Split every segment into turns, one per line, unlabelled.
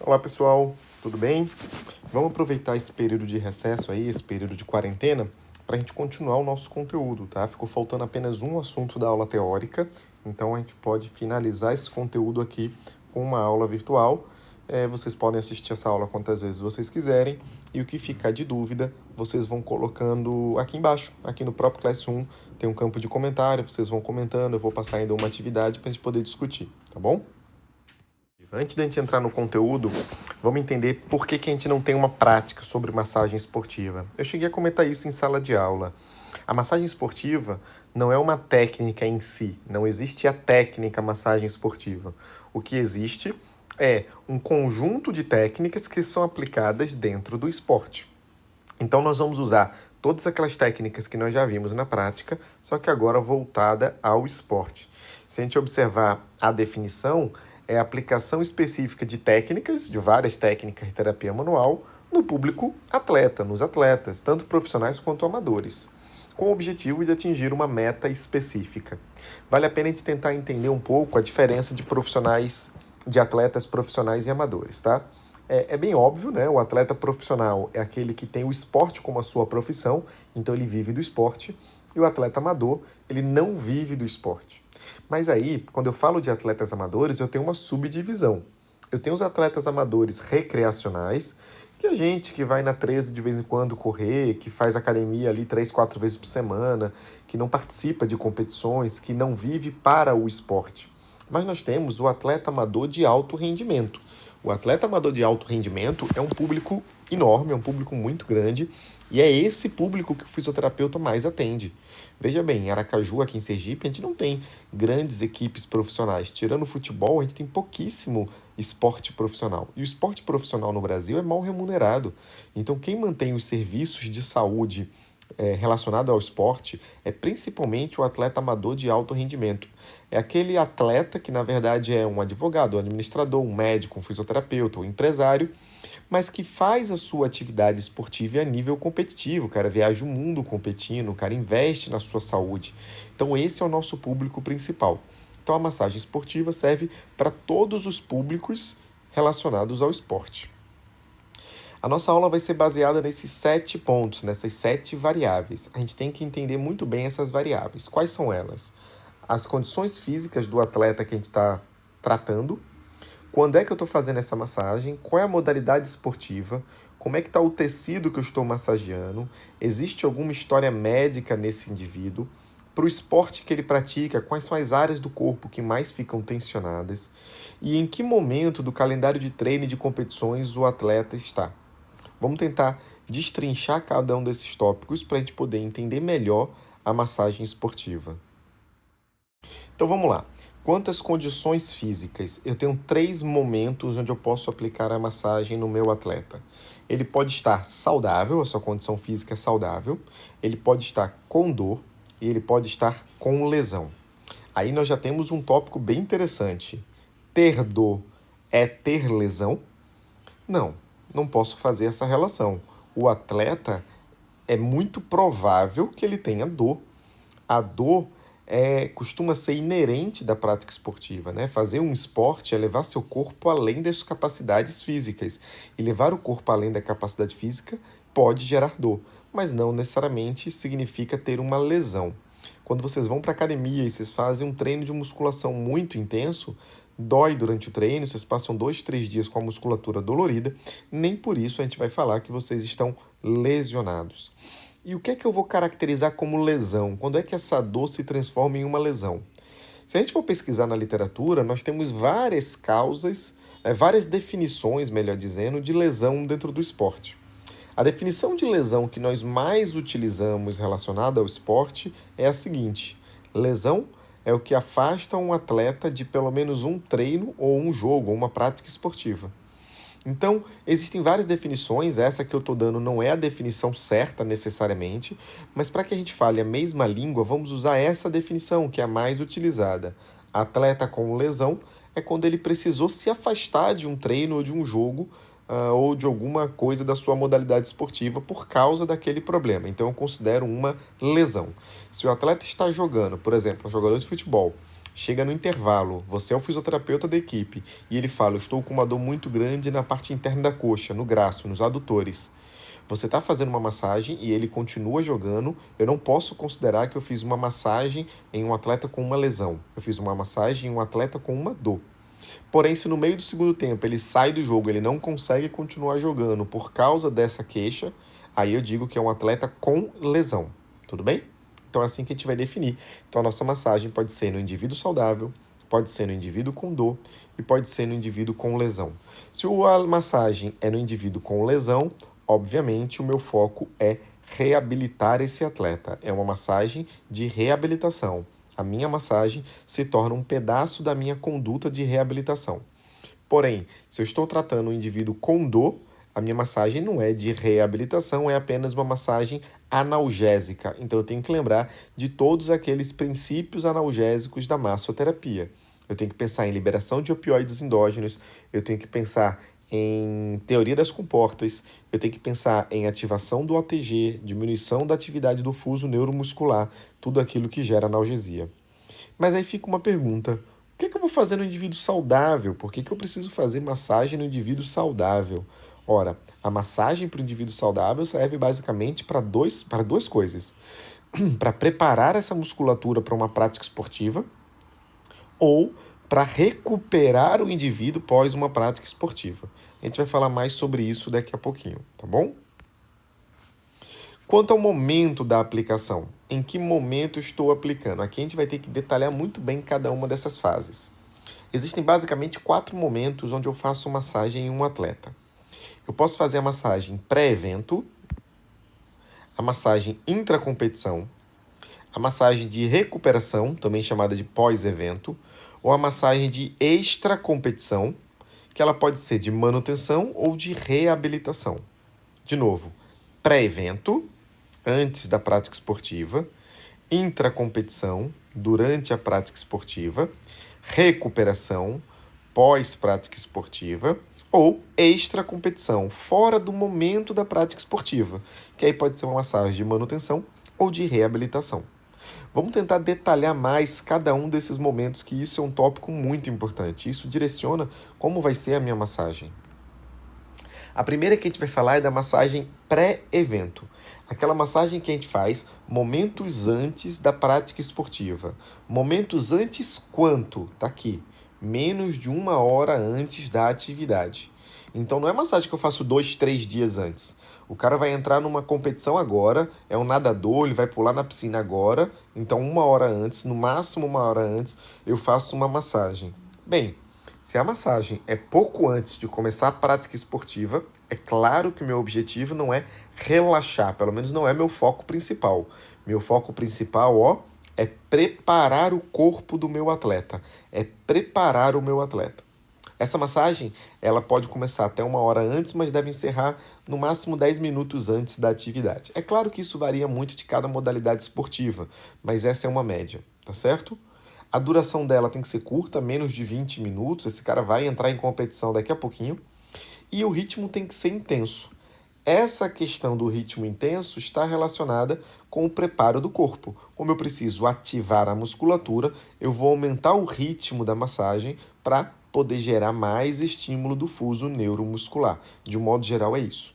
Olá pessoal, tudo bem? Vamos aproveitar esse período de recesso aí, esse período de quarentena, para a gente continuar o nosso conteúdo, tá? Ficou faltando apenas um assunto da aula teórica, então a gente pode finalizar esse conteúdo aqui com uma aula virtual. Vocês podem assistir essa aula quantas vezes vocês quiserem, e o que ficar de dúvida, vocês vão colocando aqui embaixo, aqui no próprio Classroom, tem um campo de comentário, vocês vão comentando, eu vou passar ainda uma atividade para a gente poder discutir, tá bom? Antes de a gente entrar no conteúdo, vamos entender por que a gente não tem uma prática sobre massagem esportiva. Eu cheguei a comentar isso em sala de aula. A massagem esportiva não é uma técnica em si, não existe a técnica massagem esportiva. O que existe é um conjunto de técnicas que são aplicadas dentro do esporte. Então nós vamos usar todas aquelas técnicas que nós já vimos na prática, só que agora voltada ao esporte. Se a gente observar a definição, é a aplicação específica de técnicas, de várias técnicas de terapia manual, no público atleta, nos atletas, tanto profissionais quanto amadores, com o objetivo de atingir uma meta específica. Vale a pena a gente tentar entender um pouco a diferença de profissionais, de atletas profissionais e amadores, tá? É bem óbvio, né? O atleta profissional é aquele que tem o esporte como a sua profissão, então ele vive do esporte, e o atleta amador, ele não vive do esporte. Mas aí, quando eu falo de atletas amadores, eu tenho uma subdivisão. Eu tenho os atletas amadores recreacionais, que é gente que vai na 13 de vez em quando correr, que faz academia ali 3, 4 vezes por semana, que não participa de competições, que não vive para o esporte. Mas nós temos o atleta amador de alto rendimento. O atleta amador de alto rendimento é um público enorme, é um público muito grande, e é esse público que o fisioterapeuta mais atende. Veja bem, em Aracaju, aqui em Sergipe, a gente não tem grandes equipes profissionais. Tirando o futebol, a gente tem pouquíssimo esporte profissional. E o esporte profissional no Brasil é mal remunerado. Então, quem mantém os serviços de saúde relacionado ao esporte é principalmente o atleta amador de alto rendimento. É aquele atleta que, na verdade, é um advogado, um administrador, um médico, um fisioterapeuta, um empresário, mas que faz a sua atividade esportiva a nível competitivo. O cara viaja o mundo competindo, o cara investe na sua saúde. Então, esse é o nosso público principal. Então, a massagem esportiva serve para todos os públicos relacionados ao esporte. A nossa aula vai ser baseada nesses 7 pontos, nessas 7 variáveis. A gente tem que entender muito bem essas variáveis. Quais são elas? As condições físicas do atleta que a gente está tratando, quando é que eu estou fazendo essa massagem, qual é a modalidade esportiva, como é que está o tecido que eu estou massageando, existe alguma história médica nesse indivíduo, para o esporte que ele pratica, quais são as áreas do corpo que mais ficam tensionadas e em que momento do calendário de treino e de competições o atleta está. Vamos tentar destrinchar cada um desses tópicos para a gente poder entender melhor a massagem esportiva. Então vamos lá. Quantas condições físicas? Eu tenho 3 momentos onde eu posso aplicar a massagem no meu atleta. Ele pode estar saudável, a sua condição física é saudável, ele pode estar com dor e ele pode estar com lesão. Aí nós já temos um tópico bem interessante. Ter dor é ter lesão? Não posso fazer essa relação. O atleta é muito provável que ele tenha dor. A dor costuma ser inerente da prática esportiva, né? Fazer um esporte é levar seu corpo além das capacidades físicas. E levar o corpo além da capacidade física pode gerar dor, mas não necessariamente significa ter uma lesão. Quando vocês vão para a academia e vocês fazem um treino de musculação muito intenso, dói durante o treino, vocês passam 2, 3 dias com a musculatura dolorida, nem por isso a gente vai falar que vocês estão lesionados. E o que é que eu vou caracterizar como lesão? Quando é que essa dor se transforma em uma lesão? Se a gente for pesquisar na literatura, nós temos várias causas, várias definições, melhor dizendo, de lesão dentro do esporte. A definição de lesão que nós mais utilizamos relacionada ao esporte é a seguinte: lesão é o que afasta um atleta de pelo menos um treino ou um jogo, ou uma prática esportiva. Então, existem várias definições, essa que eu estou dando não é a definição certa necessariamente, mas para que a gente fale a mesma língua, vamos usar essa definição, que é a mais utilizada. Atleta com lesão é quando ele precisou se afastar de um treino ou de um jogo, ou de alguma coisa da sua modalidade esportiva por causa daquele problema. Então, eu considero uma lesão. Se o atleta está jogando, por exemplo, um jogador de futebol, chega no intervalo, você é o fisioterapeuta da equipe, e ele fala, eu estou com uma dor muito grande na parte interna da coxa, no braço, nos adutores. Você está fazendo uma massagem e ele continua jogando, eu não posso considerar que eu fiz uma massagem em um atleta com uma lesão. Eu fiz uma massagem em um atleta com uma dor. Porém, se no meio do segundo tempo ele sai do jogo, ele não consegue continuar jogando por causa dessa queixa, aí eu digo que é um atleta com lesão. Tudo bem? Então é assim que a gente vai definir. Então a nossa massagem pode ser no indivíduo saudável, pode ser no indivíduo com dor e pode ser no indivíduo com lesão. Se a massagem é no indivíduo com lesão, obviamente o meu foco é reabilitar esse atleta. É uma massagem de reabilitação. A minha massagem se torna um pedaço da minha conduta de reabilitação. Porém, se eu estou tratando um indivíduo com dor, a minha massagem não é de reabilitação, é apenas uma massagem analgésica. Então eu tenho que lembrar de todos aqueles princípios analgésicos da massoterapia. Eu tenho que pensar em liberação de opioides endógenos, eu tenho que pensar em teoria das comportas, eu tenho que pensar em ativação do OTG, diminuição da atividade do fuso neuromuscular, tudo aquilo que gera analgesia. Mas aí fica uma pergunta: o que eu vou fazer no indivíduo saudável? Por que eu preciso fazer massagem no indivíduo saudável? Ora, a massagem para o indivíduo saudável serve basicamente para duas coisas. Para preparar essa musculatura para uma prática esportiva ou para recuperar o indivíduo pós uma prática esportiva. A gente vai falar mais sobre isso daqui a pouquinho, tá bom? Quanto ao momento da aplicação, em que momento eu estou aplicando? Aqui a gente vai ter que detalhar muito bem cada uma dessas fases. Existem basicamente 4 momentos onde eu faço massagem em um atleta. Eu posso fazer a massagem pré-evento, a massagem intracompetição, a massagem de recuperação, também chamada de pós-evento, ou a massagem de extracompetição, que ela pode ser de manutenção ou de reabilitação. De novo, pré-evento, antes da prática esportiva, intracompetição, durante a prática esportiva, recuperação, pós-prática esportiva, ou extracompetição, fora do momento da prática esportiva, que aí pode ser uma massagem de manutenção ou de reabilitação. Vamos tentar detalhar mais cada um desses momentos, que isso é um tópico muito importante. Isso direciona como vai ser a minha massagem. A primeira que a gente vai falar é da massagem pré-evento. Aquela massagem que a gente faz momentos antes da prática esportiva. Momentos antes quanto? Tá aqui. Menos de 1 hora antes da atividade. Então não é massagem que eu faço 2, 3 dias antes. O cara vai entrar numa competição agora, é um nadador, ele vai pular na piscina agora, então 1 hora antes, no máximo 1 hora antes, eu faço uma massagem. Bem, se a massagem é pouco antes de começar a prática esportiva, é claro que o meu objetivo não é relaxar, pelo menos não é meu foco principal. Meu foco principal, é preparar o corpo do meu atleta, é preparar o meu atleta. Essa massagem, ela pode começar até 1 hora antes, mas deve encerrar no máximo 10 minutos antes da atividade. É claro que isso varia muito de cada modalidade esportiva, mas essa é uma média, tá certo? A duração dela tem que ser curta, menos de 20 minutos, esse cara vai entrar em competição daqui a pouquinho, e o ritmo tem que ser intenso. Essa questão do ritmo intenso está relacionada com o preparo do corpo. Como eu preciso ativar a musculatura, eu vou aumentar o ritmo da massagem para poder gerar mais estímulo do fuso neuromuscular. De um modo geral, é isso.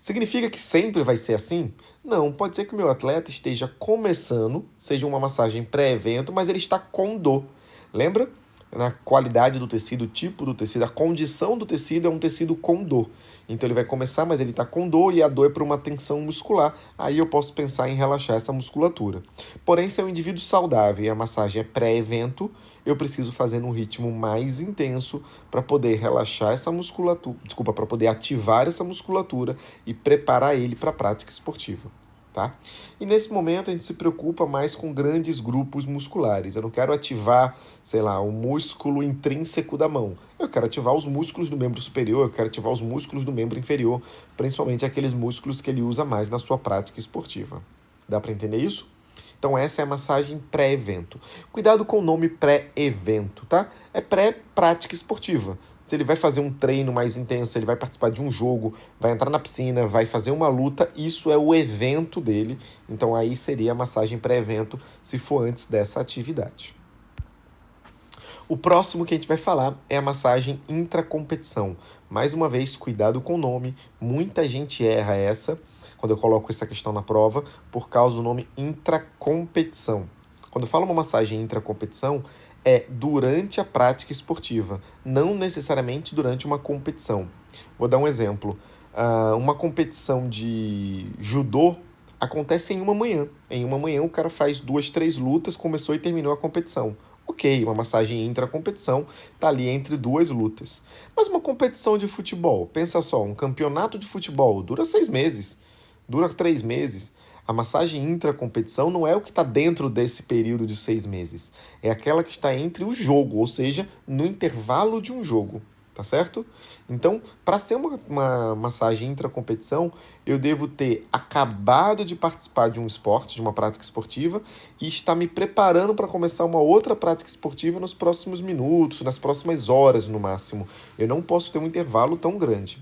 Significa que sempre vai ser assim? Não, pode ser que o meu atleta esteja começando, seja uma massagem pré-evento, mas ele está com dor. Lembra? Na qualidade do tecido, o tipo do tecido, a condição do tecido é um tecido com dor. Então ele vai começar, mas ele está com dor e a dor é por uma tensão muscular. Aí eu posso pensar em relaxar essa musculatura. Porém, se é um indivíduo saudável e a massagem é pré-evento, eu preciso fazer num ritmo mais intenso para poder relaxar essa musculatura, para poder ativar essa musculatura e preparar ele para a prática esportiva. Tá? E nesse momento a gente se preocupa mais com grandes grupos musculares. Eu não quero ativar, sei lá, o músculo intrínseco da mão. Eu quero ativar os músculos do membro superior, eu quero ativar os músculos do membro inferior, principalmente aqueles músculos que ele usa mais na sua prática esportiva. Dá para entender isso? Então essa é a massagem pré-evento. Cuidado com o nome pré-evento, tá? É pré-prática esportiva. Se ele vai fazer um treino mais intenso, se ele vai participar de um jogo, vai entrar na piscina, vai fazer uma luta, isso é o evento dele. Então aí seria a massagem pré-evento se for antes dessa atividade. O próximo que a gente vai falar é a massagem intracompetição. Mais uma vez, cuidado com o nome. Muita gente erra essa quando eu coloco essa questão na prova por causa do nome intracompetição. Quando eu falo uma massagem intracompetição, é durante a prática esportiva, não necessariamente durante uma competição. Vou dar um exemplo. Uma competição de judô acontece em uma manhã. Em uma manhã o cara faz 2, 3 lutas, começou e terminou a competição. Ok, uma massagem intra-competição tá ali entre 2 lutas. Mas uma competição de futebol, pensa só, um campeonato de futebol dura 6 meses, dura 3 meses. A massagem intra-competição não é o que está dentro desse período de 6 meses. É aquela que está entre o jogo, ou seja, no intervalo de um jogo. Tá certo? Então, para ser uma massagem intracompetição, eu devo ter acabado de participar de um esporte, de uma prática esportiva, e estar me preparando para começar uma outra prática esportiva nos próximos minutos, nas próximas horas no máximo. Eu não posso ter um intervalo tão grande.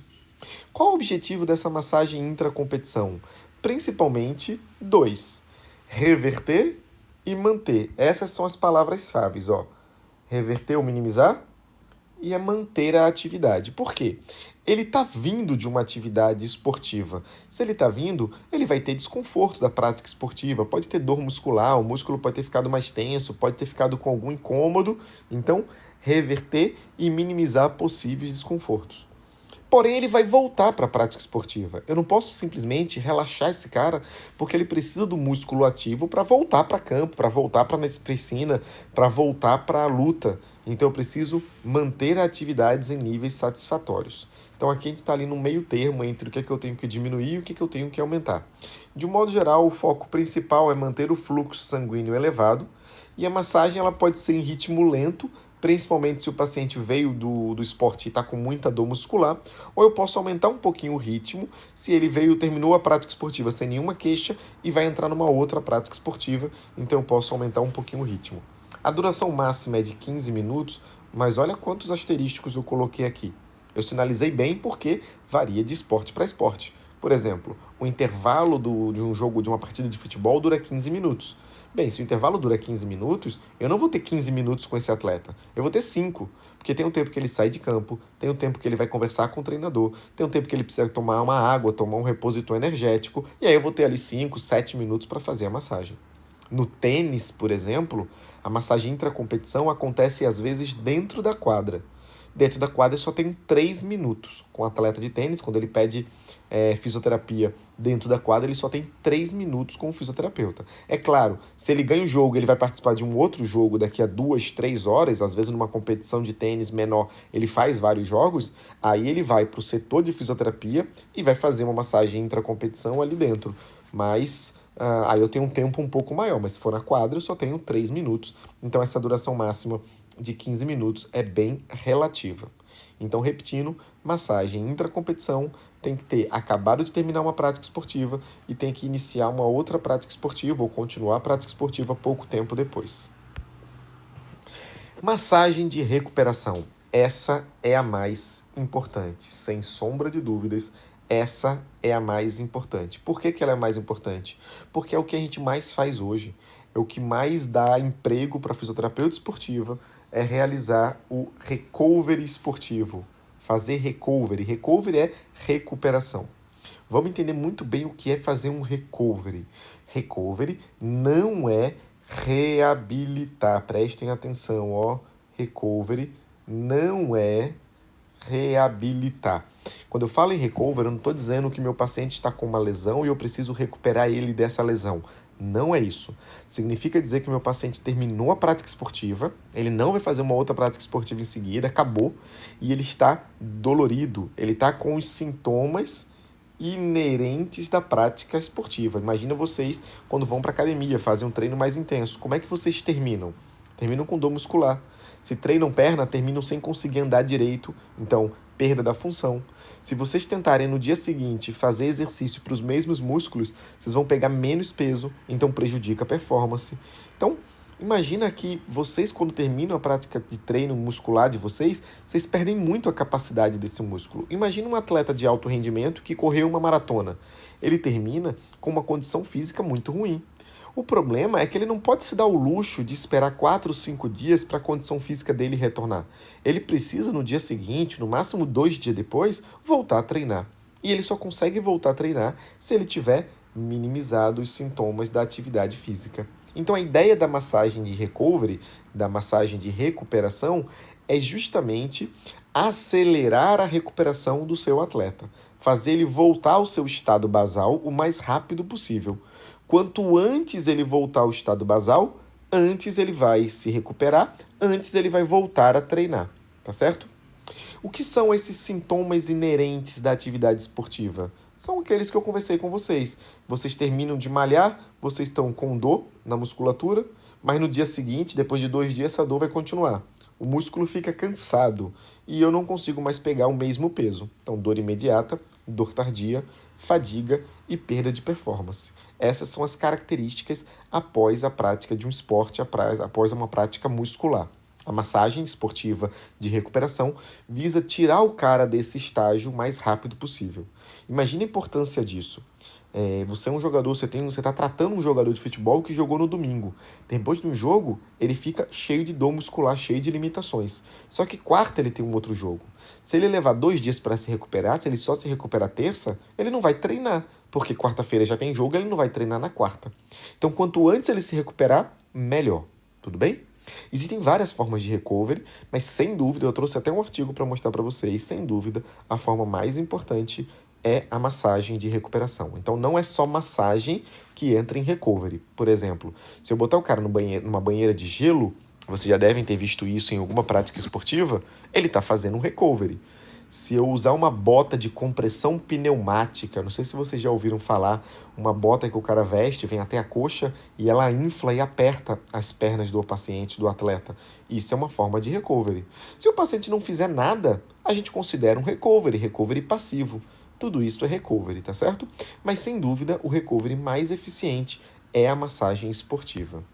Qual o objetivo dessa massagem intracompetição? Principalmente dois: reverter e manter. Essas são as palavras-chave, ó. Reverter ou minimizar e é manter a atividade. Por quê? Ele está vindo de uma atividade esportiva. Se ele está vindo, ele vai ter desconforto da prática esportiva, pode ter dor muscular, o músculo pode ter ficado mais tenso, pode ter ficado com algum incômodo. Então, reverter e minimizar possíveis desconfortos. Porém, ele vai voltar para a prática esportiva. Eu não posso simplesmente relaxar esse cara porque ele precisa do músculo ativo para voltar para campo, para voltar para a piscina, para voltar para a luta. Então, eu preciso manter atividades em níveis satisfatórios. Então, aqui a gente está ali no meio termo entre o que é que eu tenho que diminuir e o que é que eu tenho que aumentar. De um modo geral, o foco principal é manter o fluxo sanguíneo elevado e a massagem ela pode ser em ritmo lento, principalmente se o paciente veio do esporte e está com muita dor muscular, ou eu posso aumentar um pouquinho o ritmo se ele terminou a prática esportiva sem nenhuma queixa e vai entrar numa outra prática esportiva, então eu posso aumentar um pouquinho o ritmo. A duração máxima é de 15 minutos, mas olha quantos asterísticos eu coloquei aqui. Eu sinalizei bem porque varia de esporte para esporte. Por exemplo, o intervalo de um jogo, de uma partida de futebol dura 15 minutos. Bem, se o intervalo dura 15 minutos, eu não vou ter 15 minutos com esse atleta. Eu vou ter 5, porque tem o tempo que ele sai de campo, tem o tempo que ele vai conversar com o treinador, tem o tempo que ele precisa tomar uma água, tomar um repositor energético, e aí eu vou ter ali 5, 7 minutos para fazer a massagem. No tênis, por exemplo, a massagem intracompetição acontece às vezes dentro da quadra. Dentro da quadra só tem 3 minutos. Com o atleta de tênis, quando ele pede fisioterapia dentro da quadra, ele só tem 3 minutos com o fisioterapeuta. É claro, se ele ganha o jogo, ele vai participar de um outro jogo daqui a 2, 3 horas, às vezes numa competição de tênis menor, ele faz vários jogos, aí ele vai para o setor de fisioterapia e vai fazer uma massagem intracompetição ali dentro. Mas aí eu tenho um tempo um pouco maior, mas se for na quadra eu só tenho 3 minutos. Então essa duração máxima de 15 minutos é bem relativa. Então, repetindo, massagem intracompetição tem que ter acabado de terminar uma prática esportiva e tem que iniciar uma outra prática esportiva ou continuar a prática esportiva pouco tempo depois. Massagem de recuperação. Essa é a mais importante, sem sombra de dúvidas. Essa é a mais importante. Por que ela é mais importante? Porque é o que a gente mais faz hoje. É o que mais dá emprego para a fisioterapeuta esportiva, é realizar o recovery esportivo. Fazer recovery. Recovery é recuperação. Vamos entender muito bem o que é fazer um recovery. Recovery não é reabilitar. Prestem atenção, ó. Recovery não é reabilitar. Quando eu falo em recovery, eu não estou dizendo que meu paciente está com uma lesão e eu preciso recuperar ele dessa lesão. Não é isso. Significa dizer que o meu paciente terminou a prática esportiva, ele não vai fazer uma outra prática esportiva em seguida, acabou, e ele está dolorido, ele está com os sintomas inerentes da prática esportiva. Imagina vocês quando vão para academia, fazem um treino mais intenso. Como é que vocês terminam? Terminam com dor muscular. Se treinam perna, terminam sem conseguir andar direito, então perda da função. Se vocês tentarem no dia seguinte fazer exercício para os mesmos músculos, vocês vão pegar menos peso, então prejudica a performance. Então, imagina que vocês, quando terminam a prática de treino muscular de vocês perdem muito a capacidade desse músculo. Imagina um atleta de alto rendimento que correu uma maratona. Ele termina com uma condição física muito ruim. O problema é que ele não pode se dar o luxo de esperar 4 ou 5 dias para a condição física dele retornar. Ele precisa, no dia seguinte, no máximo 2 dias depois, voltar a treinar. E ele só consegue voltar a treinar se ele tiver minimizado os sintomas da atividade física. Então a ideia da massagem de recovery, da massagem de recuperação, é justamente acelerar a recuperação do seu atleta, fazer ele voltar ao seu estado basal o mais rápido possível. Quanto antes ele voltar ao estado basal, antes ele vai se recuperar, antes ele vai voltar a treinar, tá certo? O que são esses sintomas inerentes da atividade esportiva? São aqueles que eu conversei com vocês. Vocês terminam de malhar, vocês estão com dor na musculatura, mas no dia seguinte, depois de 2 dias, essa dor vai continuar. O músculo fica cansado e eu não consigo mais pegar o mesmo peso. Então, dor imediata, dor tardia, fadiga e perda de performance. Essas são as características após a prática de um esporte, após uma prática muscular. A massagem esportiva de recuperação visa tirar o cara desse estágio o mais rápido possível. Imagine a importância disso. Você é um jogador, você está tratando um jogador de futebol que jogou no domingo. Depois de um jogo, ele fica cheio de dor muscular, cheio de limitações. Só que quarta ele tem um outro jogo. Se ele levar 2 dias para se recuperar, se ele só se recuperar terça, ele não vai treinar, porque quarta-feira já tem jogo, ele não vai treinar na quarta. Então, quanto antes ele se recuperar, melhor. Tudo bem? Existem várias formas de recovery, mas sem dúvida, eu trouxe até um artigo para mostrar para vocês, sem dúvida, a forma mais importante é a massagem de recuperação. Então não é só massagem que entra em recovery. Por exemplo, se eu botar o cara numa banheira de gelo, vocês já devem ter visto isso em alguma prática esportiva, ele está fazendo um recovery. Se eu usar uma bota de compressão pneumática, não sei se vocês já ouviram falar, uma bota que o cara veste, vem até a coxa e ela infla e aperta as pernas do paciente, do atleta. Isso é uma forma de recovery. Se o paciente não fizer nada, a gente considera um recovery passivo. Tudo isso é recovery, tá certo? Mas sem dúvida, o recovery mais eficiente é a massagem esportiva.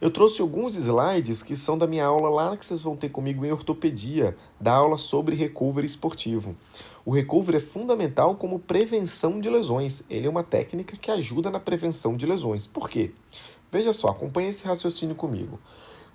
Eu trouxe alguns slides que são da minha aula lá que vocês vão ter comigo em ortopedia, da aula sobre recovery esportivo. O recovery é fundamental como prevenção de lesões. Ele é uma técnica que ajuda na prevenção de lesões. Por quê? Veja só, acompanhe esse raciocínio comigo.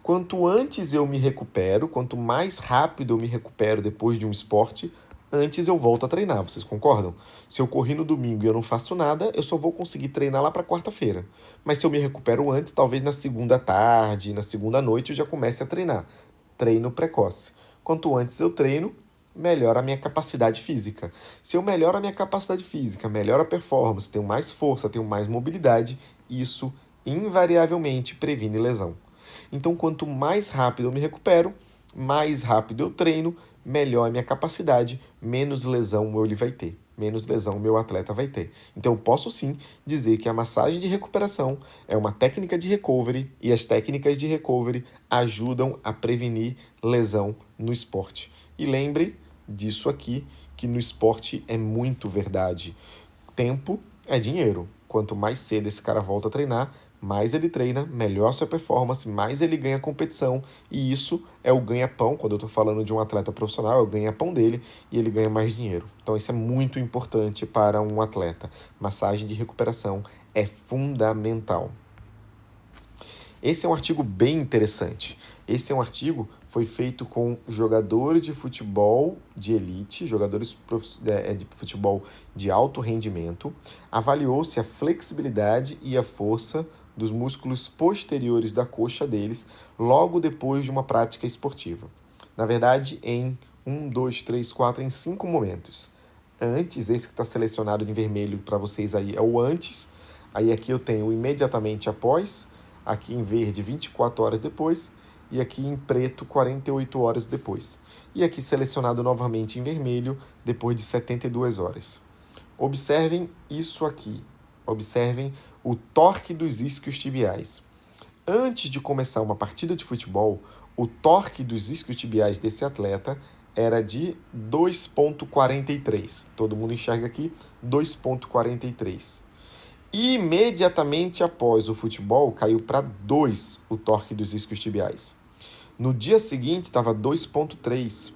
Quanto antes eu me recupero, quanto mais rápido eu me recupero depois de um esporte, antes eu volto a treinar, vocês concordam? Se eu corri no domingo e eu não faço nada, eu só vou conseguir treinar lá para quarta-feira. Mas se eu me recupero antes, talvez na segunda tarde, na segunda noite eu já comece a treinar. Treino precoce. Quanto antes eu treino, melhora a minha capacidade física. Se eu melhoro a minha capacidade física, melhoro a performance, tenho mais força, tenho mais mobilidade, isso invariavelmente previne lesão. Então, quanto mais rápido eu me recupero, mais rápido eu treino, melhor a minha capacidade, menos lesão ele vai ter, menos lesão o meu atleta vai ter. Então eu posso sim dizer que a massagem de recuperação é uma técnica de recovery e as técnicas de recovery ajudam a prevenir lesão no esporte. E lembre disso aqui, que no esporte é muito verdade. Tempo é dinheiro. Quanto mais cedo esse cara volta a treinar, mais ele treina, melhor sua performance, mais ele ganha competição, e isso é o ganha-pão. Quando eu estou falando de um atleta profissional, é o ganha-pão dele e ele ganha mais dinheiro. Então isso é muito importante para um atleta. Massagem de recuperação é fundamental. Esse é um artigo bem interessante. Esse é um artigo foi feito com jogadores de futebol de elite, jogadores de futebol de alto rendimento. Avaliou-se a flexibilidade e a força dos músculos posteriores da coxa deles logo depois de uma prática esportiva. Na verdade, em 5 momentos. Antes, esse que está selecionado em vermelho para vocês aí é o antes. Aí aqui eu tenho imediatamente após, aqui em verde 24 horas depois e aqui em preto 48 horas depois. E aqui selecionado novamente em vermelho depois de 72 horas. Observem isso aqui. Observem o torque dos isquios tibiais. Antes de começar uma partida de futebol, o torque dos isquios tibiais desse atleta era de 2,43. Todo mundo enxerga aqui 2,43. Imediatamente após o futebol, caiu para 2 o torque dos isquios tibiais. No dia seguinte, estava 2,3.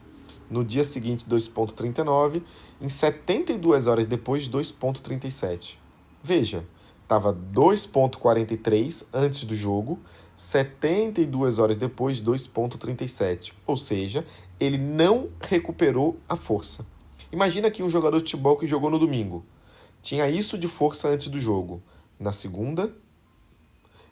No dia seguinte, 2,39. Em 72 horas depois, 2,37. Veja, Estava 2,43 antes do jogo, 72 horas depois, 2,37. Ou seja, ele não recuperou a força. Imagina aqui um jogador de futebol que jogou no domingo. Tinha isso de força antes do jogo. Na segunda,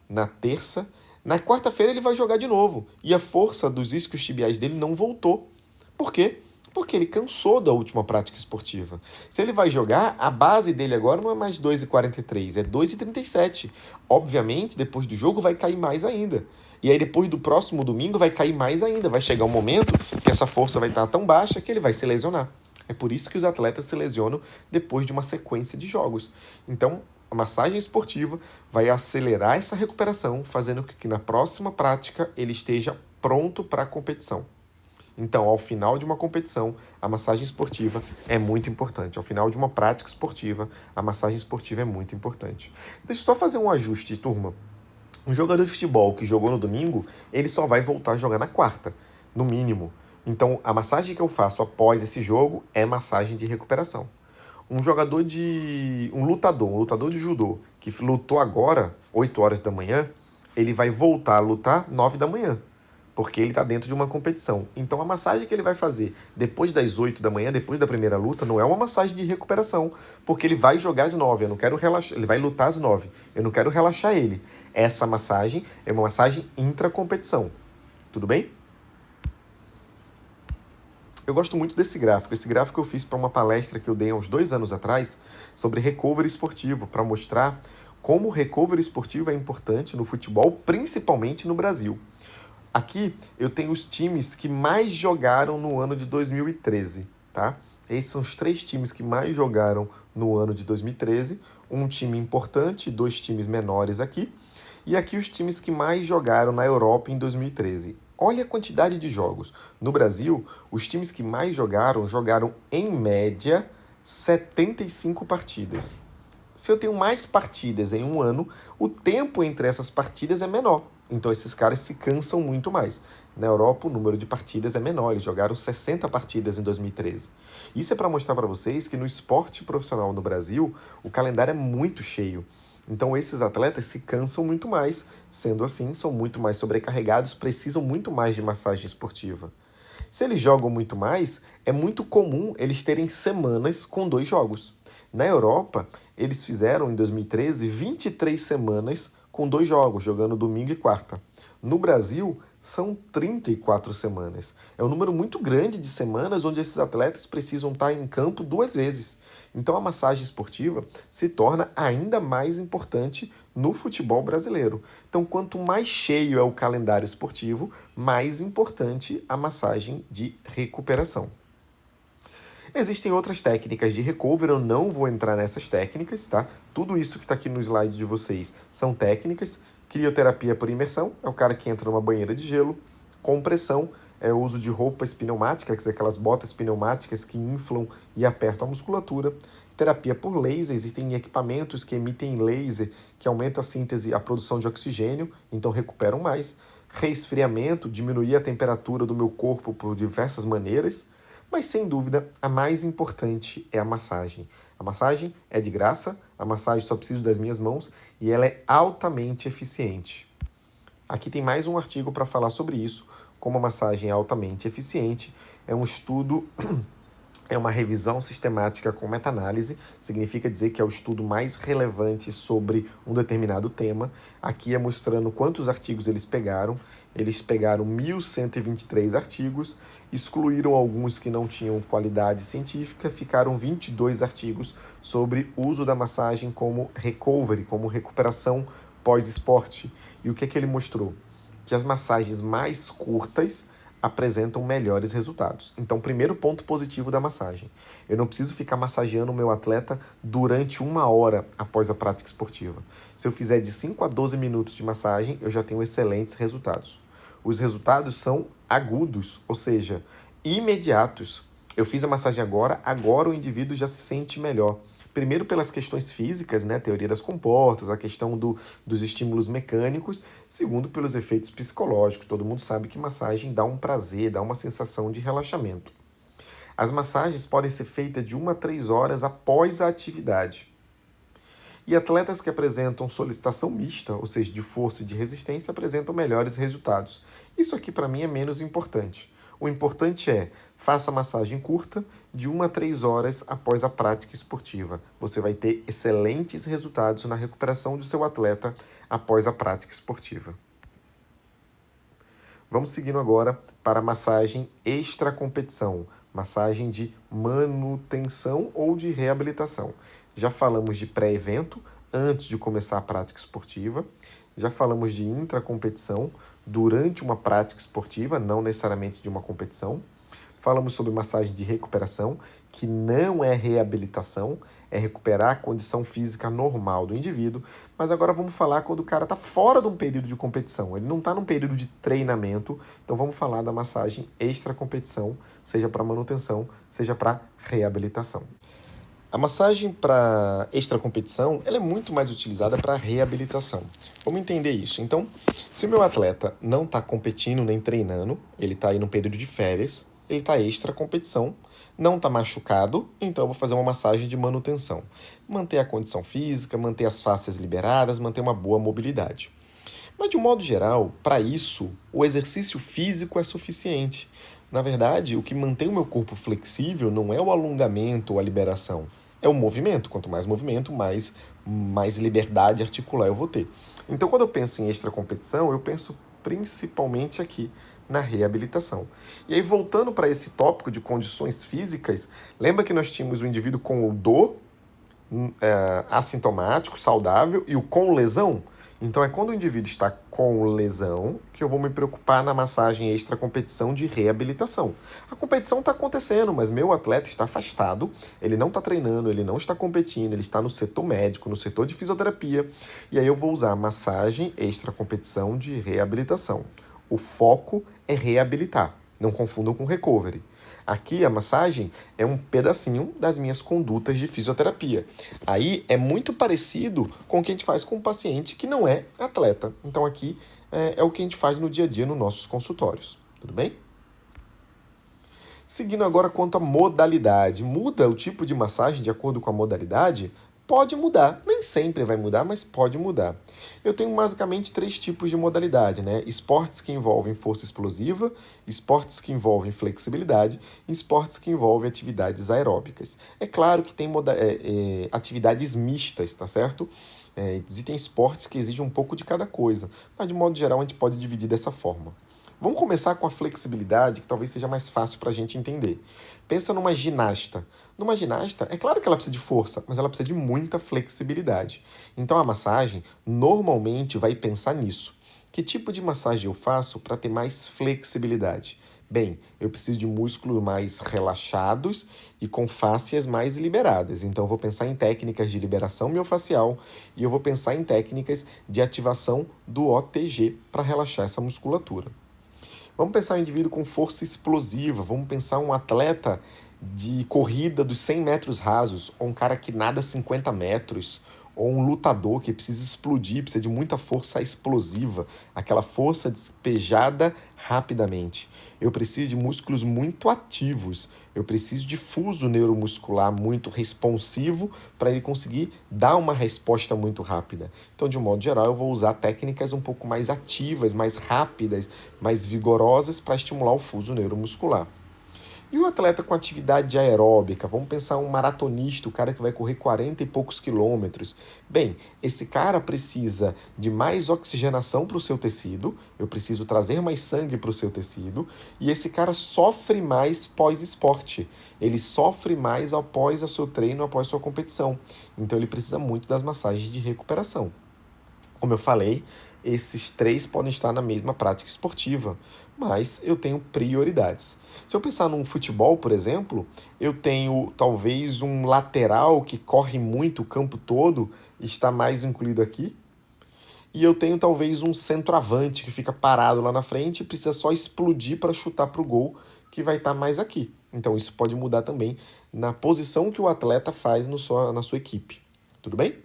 na terça, na quarta-feira ele vai jogar de novo. E a força dos isquios tibiais dele não voltou. Por quê? Porque ele cansou da última prática esportiva. Se ele vai jogar, a base dele agora não é mais 2,43, é 2,37. Obviamente, depois do jogo vai cair mais ainda. E aí depois do próximo domingo vai cair mais ainda. Vai chegar um momento que essa força vai estar tão baixa que ele vai se lesionar. É por isso que os atletas se lesionam depois de uma sequência de jogos. Então, a massagem esportiva vai acelerar essa recuperação, fazendo com que na próxima prática ele esteja pronto para a competição. Então, ao final de uma competição, a massagem esportiva é muito importante. Ao final de uma prática esportiva, a massagem esportiva é muito importante. Deixa eu só fazer um ajuste, turma. Um jogador de futebol que jogou no domingo, ele só vai voltar a jogar na quarta, no mínimo. Então, a massagem que eu faço após esse jogo é massagem de recuperação. Um lutador de judô, que lutou agora, 8 horas da manhã, ele vai voltar a lutar 9 da manhã, porque ele está dentro de uma competição. Então, a massagem que ele vai fazer depois das 8 da manhã, depois da primeira luta, não é uma massagem de recuperação, porque ele vai jogar às 9, eu não quero relaxar, ele vai lutar às 9, eu não quero relaxar ele. Essa massagem é uma massagem intra-competição. Tudo bem? Eu gosto muito desse gráfico. Esse gráfico eu fiz para uma palestra que eu dei há uns 2 anos atrás sobre recovery esportivo, para mostrar como o recovery esportivo é importante no futebol, principalmente no Brasil. Aqui eu tenho os times que mais jogaram no ano de 2013, tá? Esses são os 3 times que mais jogaram no ano de 2013. Um time importante, 2 times menores aqui. E aqui os times que mais jogaram na Europa em 2013. Olha a quantidade de jogos. No Brasil, os times que mais jogaram em média 75 partidas. Se eu tenho mais partidas em um ano, o tempo entre essas partidas é menor. Então esses caras se cansam muito mais. Na Europa, o número de partidas é menor. Eles jogaram 60 partidas em 2013. Isso é para mostrar para vocês que no esporte profissional no Brasil, o calendário é muito cheio. Então esses atletas se cansam muito mais. Sendo assim, são muito mais sobrecarregados, precisam muito mais de massagem esportiva. Se eles jogam muito mais, é muito comum eles terem semanas com 2 jogos. Na Europa, eles fizeram em 2013 23 semanas com 2 jogos, jogando domingo e quarta. No Brasil, são 34 semanas. É um número muito grande de semanas onde esses atletas precisam estar em campo 2 vezes. Então a massagem esportiva se torna ainda mais importante no futebol brasileiro. Então, quanto mais cheio é o calendário esportivo, mais importante a massagem de recuperação. Existem outras técnicas de recovery, eu não vou entrar nessas técnicas, tá? Tudo isso que está aqui no slide de vocês são técnicas. Crioterapia por imersão é o cara que entra numa banheira de gelo. Compressão é o uso de roupas pneumáticas, quer dizer, aquelas botas pneumáticas que inflam e apertam a musculatura. Terapia por laser, existem equipamentos que emitem laser, que aumentam a síntese, a produção de oxigênio, então recuperam mais. Resfriamento, diminuir a temperatura do meu corpo por diversas maneiras. Mas, sem dúvida, a mais importante é a massagem. A massagem é de graça, a massagem só preciso das minhas mãos e ela é altamente eficiente. Aqui tem mais um artigo para falar sobre isso, como a massagem é altamente eficiente. É um estudo, é uma revisão sistemática com meta-análise, significa dizer que é o estudo mais relevante sobre um determinado tema. Aqui é mostrando quantos artigos eles pegaram. Eles pegaram 1.123 artigos, excluíram alguns que não tinham qualidade científica, ficaram 22 artigos sobre o uso da massagem como recovery, como recuperação pós-esporte. E o que é que ele mostrou? Que as massagens mais curtas apresentam melhores resultados. Então, primeiro ponto positivo da massagem. Eu não preciso ficar massageando o meu atleta durante 1 hora após a prática esportiva. Se eu fizer de 5 a 12 minutos de massagem, eu já tenho excelentes resultados. Os resultados são agudos, ou seja, imediatos. Eu fiz a massagem agora o indivíduo já se sente melhor. Primeiro pelas questões físicas, né, teoria das comportas, a questão dos estímulos mecânicos. Segundo, pelos efeitos psicológicos. Todo mundo sabe que massagem dá um prazer, dá uma sensação de relaxamento. As massagens podem ser feitas de 1 a 3 horas após a atividade. E atletas que apresentam solicitação mista, ou seja, de força e de resistência, apresentam melhores resultados. Isso aqui para mim é menos importante. O importante é, faça massagem curta, de 1 a 3 horas após a prática esportiva. Você vai ter excelentes resultados na recuperação do seu atleta após a prática esportiva. Vamos seguindo agora para a massagem extra-competição, massagem de manutenção ou de reabilitação. Já falamos de pré-evento, antes de começar a prática esportiva. Já falamos de intracompetição, durante uma prática esportiva, não necessariamente de uma competição. Falamos sobre massagem de recuperação, que não é reabilitação, é recuperar a condição física normal do indivíduo. Mas agora vamos falar quando o cara está fora de um período de competição, ele não está num período de treinamento. Então vamos falar da massagem extra-competição, seja para manutenção, seja para reabilitação. A massagem para extra-competição ela é muito mais utilizada para reabilitação. Vamos entender isso. Então, se o meu atleta não está competindo nem treinando, ele está aí no período de férias, ele está extra-competição, não está machucado, então eu vou fazer uma massagem de manutenção. Manter a condição física, manter as fáscias liberadas, manter uma boa mobilidade. Mas, de um modo geral, para isso, o exercício físico é suficiente. Na verdade, o que mantém o meu corpo flexível não é o alongamento ou a liberação, é o movimento. Quanto mais movimento, mais liberdade articular eu vou ter. Então, quando eu penso em extracompetição, eu penso principalmente aqui na reabilitação. E aí, voltando para esse tópico de condições físicas, lembra que nós tínhamos o indivíduo com o dor assintomático, saudável, e o com lesão? Então é quando o indivíduo está com lesão que eu vou me preocupar na massagem extra-competição de reabilitação. A competição está acontecendo, mas meu atleta está afastado, ele não está treinando, ele não está competindo, ele está no setor médico, no setor de fisioterapia, e aí eu vou usar a massagem extra-competição de reabilitação. O foco é reabilitar, não confundam com recovery. Aqui a massagem é um pedacinho das minhas condutas de fisioterapia. Aí é muito parecido com o que a gente faz com um paciente que não é atleta. Então aqui é o que a gente faz no dia a dia nos nossos consultórios. Tudo bem? Seguindo agora quanto à modalidade. Muda o tipo de massagem de acordo com a modalidade? Pode mudar. Nem sempre vai mudar, mas pode mudar. Eu tenho basicamente 3 tipos de modalidade, né? Esportes que envolvem força explosiva, esportes que envolvem flexibilidade e esportes que envolvem atividades aeróbicas. É claro que tem atividades mistas, tá certo? Existem esportes que exigem um pouco de cada coisa, mas de modo geral a gente pode dividir dessa forma. Vamos começar com a flexibilidade, que talvez seja mais fácil para a gente entender. Pensa numa ginasta. Numa ginasta, é claro que ela precisa de força, mas ela precisa de muita flexibilidade. Então a massagem normalmente vai pensar nisso. Que tipo de massagem eu faço para ter mais flexibilidade? Bem, eu preciso de músculos mais relaxados e com fáscias mais liberadas. Então eu vou pensar em técnicas de liberação miofascial e eu vou pensar em técnicas de ativação do OTG para relaxar essa musculatura. Vamos pensar um indivíduo com força explosiva, vamos pensar um atleta de corrida dos 100 metros rasos, ou um cara que nada 50 metros, ou um lutador que precisa explodir, precisa de muita força explosiva, aquela força despejada rapidamente. Eu preciso de músculos muito ativos, eu preciso de fuso neuromuscular muito responsivo para ele conseguir dar uma resposta muito rápida. Então, de um modo geral, eu vou usar técnicas um pouco mais ativas, mais rápidas, mais vigorosas para estimular o fuso neuromuscular. E o atleta com atividade aeróbica? Vamos pensar um maratonista, o cara que vai correr 40 e poucos quilômetros. Bem, esse cara precisa de mais oxigenação para o seu tecido, eu preciso trazer mais sangue para o seu tecido, e esse cara sofre mais pós-esporte. Ele sofre mais após o seu treino, após a sua competição. Então ele precisa muito das massagens de recuperação. Como eu falei, esses 3 podem estar na mesma prática esportiva, mas eu tenho prioridades. Se eu pensar num futebol, por exemplo, eu tenho talvez um lateral que corre muito o campo todo, está mais incluído aqui, e eu tenho talvez um centroavante que fica parado lá na frente e precisa só explodir para chutar para o gol, que vai estar mais aqui. Então isso pode mudar também na posição que o atleta faz na sua equipe. Tudo bem?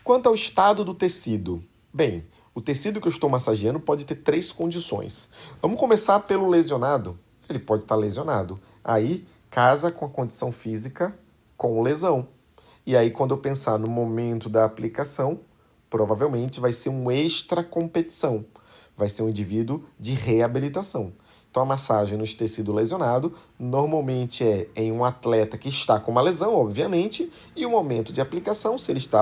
Quanto ao estado do tecido, bem, o tecido que eu estou massageando pode ter 3 condições. Vamos começar pelo lesionado. Ele pode estar lesionado. Aí, casa com a condição física com lesão. E aí, quando eu pensar no momento da aplicação, provavelmente vai ser um extra competição, vai ser um indivíduo de reabilitação. Então, a massagem no tecido lesionado normalmente é em um atleta que está com uma lesão, obviamente, e o momento de aplicação, se ele está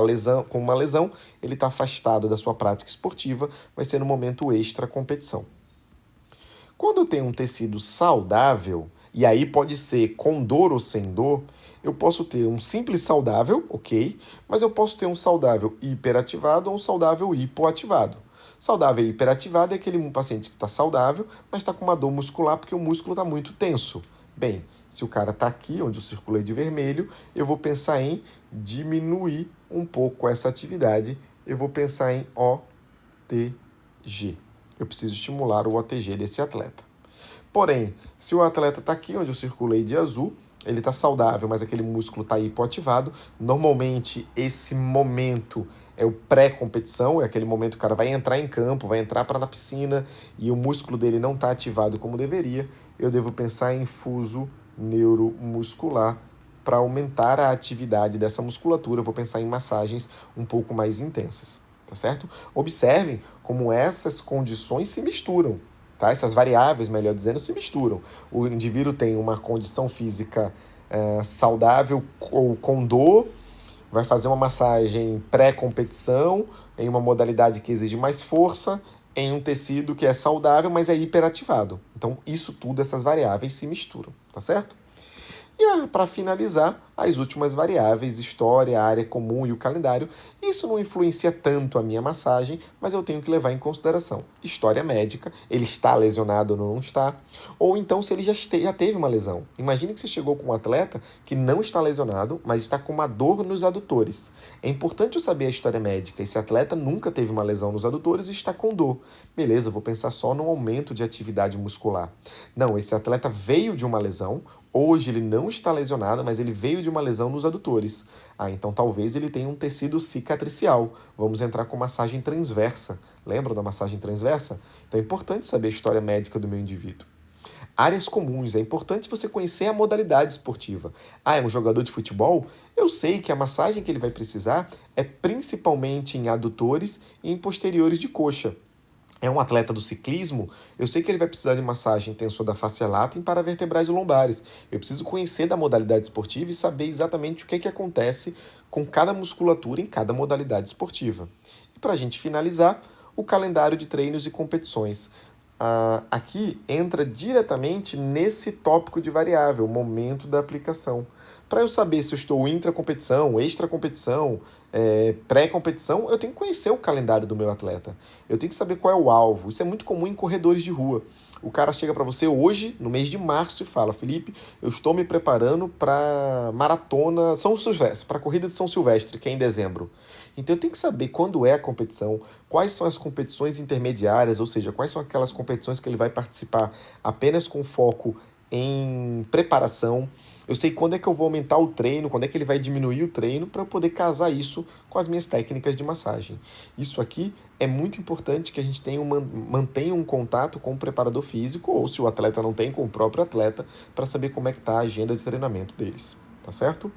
com uma lesão, ele está afastado da sua prática esportiva, vai ser no momento extra competição. Quando eu tenho um tecido saudável, e aí pode ser com dor ou sem dor, eu posso ter um simples saudável, ok? Mas eu posso ter um saudável hiperativado ou um saudável hipoativado. Saudável e hiperativado é aquele paciente que está saudável, mas está com uma dor muscular porque o músculo está muito tenso. Bem, se o cara está aqui, onde eu circulei de vermelho, eu vou pensar em diminuir um pouco essa atividade. Eu vou pensar em OTG. Eu preciso estimular o OTG desse atleta. Porém, se o atleta está aqui, onde eu circulei de azul, ele está saudável, mas aquele músculo está hipoativado, normalmente esse momento é o pré-competição, é aquele momento que o cara vai entrar em campo, vai entrar para na piscina e o músculo dele não está ativado como deveria, eu devo pensar em fuso neuromuscular para aumentar a atividade dessa musculatura, eu vou pensar em massagens um pouco mais intensas, tá certo? Observem como essas condições se misturam. Tá? Essas variáveis, melhor dizendo, se misturam. O indivíduo tem uma condição física saudável ou com dor, vai fazer uma massagem pré-competição, em uma modalidade que exige mais força, em um tecido que é saudável, mas é hiperativado. Então, isso tudo, essas variáveis se misturam, tá certo? E para finalizar, as últimas variáveis, história, área comum e o calendário. Isso não influencia tanto a minha massagem, mas eu tenho que levar em consideração. História médica, ele está lesionado ou não está, ou então se ele já teve uma lesão. Imagine que você chegou com um atleta que não está lesionado, mas está com uma dor nos adutores. É importante eu saber a história médica. Esse atleta nunca teve uma lesão nos adutores e está com dor. Beleza, eu vou pensar só no aumento de atividade muscular. Não, esse atleta veio de uma lesão. Hoje ele não está lesionado, mas ele veio de uma lesão nos adutores. Então talvez ele tenha um tecido cicatricial. Vamos entrar com massagem transversa. Lembra da massagem transversa? Então é importante saber a história médica do meu indivíduo. Áreas comuns. É importante você conhecer a modalidade esportiva. É um jogador de futebol? Eu sei que a massagem que ele vai precisar é principalmente em adutores e em posteriores de coxa. É um atleta do ciclismo, eu sei que ele vai precisar de massagem tensor da fascia lata em paravertebrais e lombares. Eu preciso conhecer da modalidade esportiva e saber exatamente o que acontece com cada musculatura em cada modalidade esportiva. E para a gente finalizar, o calendário de treinos e competições. Aqui entra diretamente nesse tópico de variável, momento da aplicação. Para eu saber se eu estou intra-competição, extra-competição, pré-competição, eu tenho que conhecer o calendário do meu atleta. Eu tenho que saber qual é o alvo. Isso é muito comum em corredores de rua. O cara chega para você hoje, no mês de março, e fala: Felipe, eu estou me preparando para maratona São Silvestre, para a corrida de São Silvestre, que é em dezembro. Então eu tenho que saber quando é a competição, quais são as competições intermediárias, ou seja, quais são aquelas competições que ele vai participar apenas com foco em preparação. Eu sei quando é que eu vou aumentar o treino, quando é que ele vai diminuir o treino, para eu poder casar isso com as minhas técnicas de massagem. Isso aqui é muito importante que a gente mantenha um contato com o preparador físico, ou se o atleta não tem, com o próprio atleta, para saber como é que está a agenda de treinamento deles. Tá certo?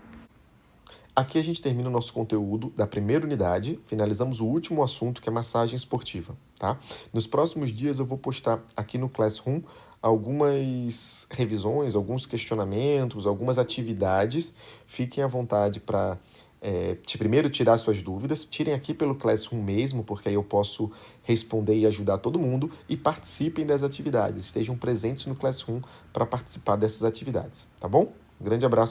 Aqui a gente termina o nosso conteúdo da primeira unidade, finalizamos o último assunto, que é massagem esportiva, tá? Nos próximos dias eu vou postar aqui no Classroom algumas revisões, alguns questionamentos, algumas atividades. Fiquem à vontade para primeiro tirar suas dúvidas, tirem aqui pelo Classroom mesmo, porque aí eu posso responder e ajudar todo mundo, e participem das atividades, estejam presentes no Classroom para participar dessas atividades, tá bom? Um grande abraço.